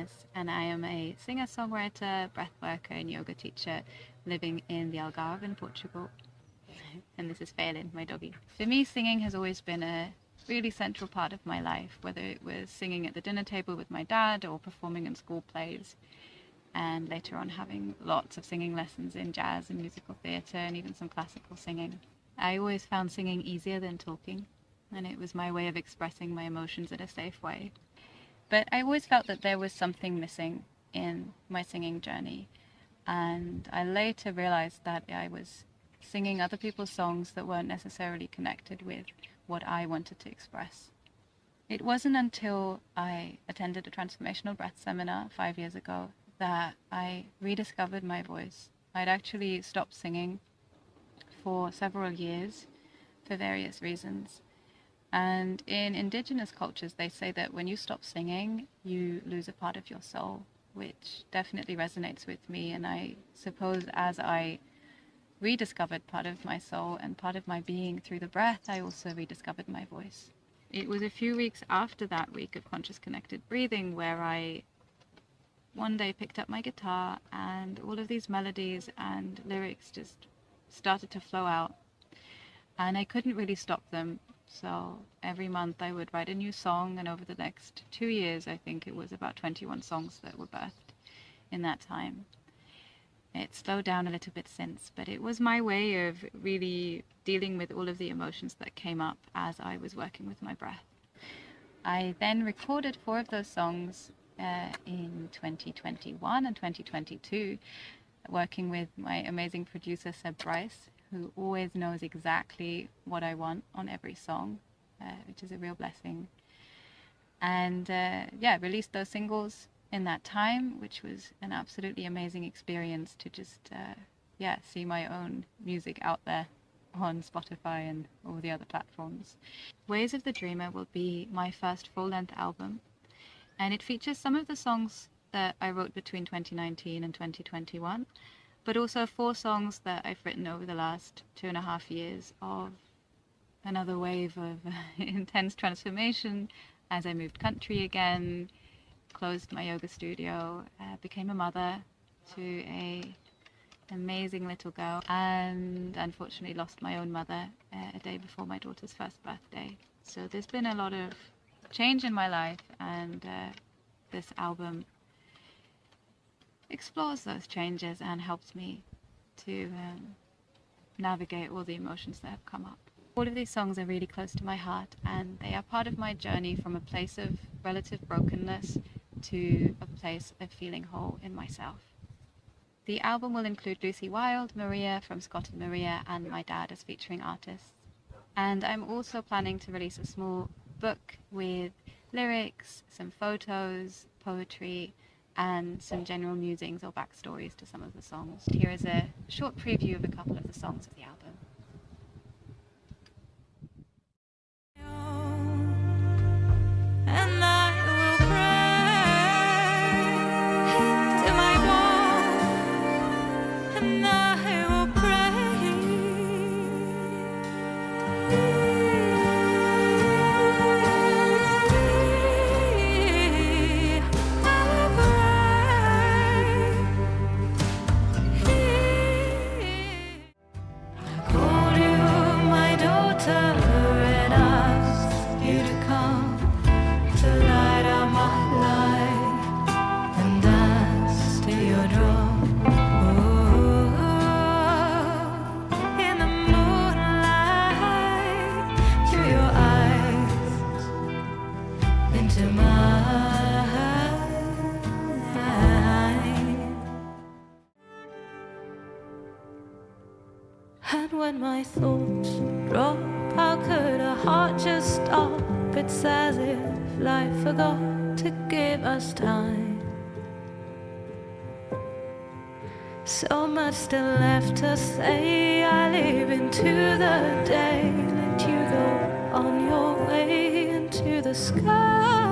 Brice, and I am a singer-songwriter, breathworker, and yoga teacher living in the Algarve in Portugal. And this is Phelan, my doggy. For me, singing has always been a really central part of my life, whether it was singing at the dinner table with my dad or performing in school plays, and later on having lots of singing lessons in jazz and musical theatre and even some classical singing. I always found singing easier than talking, and it was my way of expressing my emotions in a safe way. But I always felt that there was something missing in my singing journey, and I later realized that I was singing other people's songs that weren't necessarily connected with what I wanted to express. It wasn't until I attended a transformational breath seminar 5 years ago that I rediscovered my voice. I'd actually stopped singing for several years for various reasons. And in indigenous cultures, they say that when you stop singing, you lose a part of your soul, which definitely resonates with me. And I suppose as I rediscovered part of my soul and part of my being through the breath, I also rediscovered my voice. It was a few weeks after that week of conscious connected breathing where I one day picked up my guitar and all of these melodies and lyrics just started to flow out, and I couldn't really stop them. So every month I would write a new song, and over the next 2 years I think it was about 21 songs that were birthed in that time. It slowed down a little bit since, but it was my way of really dealing with all of the emotions that came up as I was working with my breath. I then recorded 4 of those songs in 2021 and 2022, working with my amazing producer Seb Brice, who always knows exactly what I want on every song, which is a real blessing. And released those singles in that time, which was an absolutely amazing experience to just see my own music out there on Spotify and all the other platforms. Ways of the Dreamer will be my first full-length album, and it features some of the songs that I wrote between 2019 and 2021, but also 4 songs that I've written over the last 2.5 years of another wave of intense transformation as I moved country again, closed my yoga studio, became a mother to an amazing little girl, and unfortunately lost my own mother a day before my daughter's first birthday. So there's been a lot of change in my life, and this album explores those changes and helps me to navigate all the emotions that have come up. All of these songs are really close to my heart, and they are part of my journey from a place of relative brokenness to a place of feeling whole in myself. The album will include Lucy Wilde, Maria from Scott and Maria, and my dad as featuring artists. And I'm also planning to release a small book with lyrics, some photos, poetry, and some general musings or backstories to some of the songs. Here is a short preview of a couple of the songs of the album. And when my thoughts drop, how could a heart just stop? It's as if life forgot to give us time. So much still left to say. I live into the day, let you go on your way into the sky.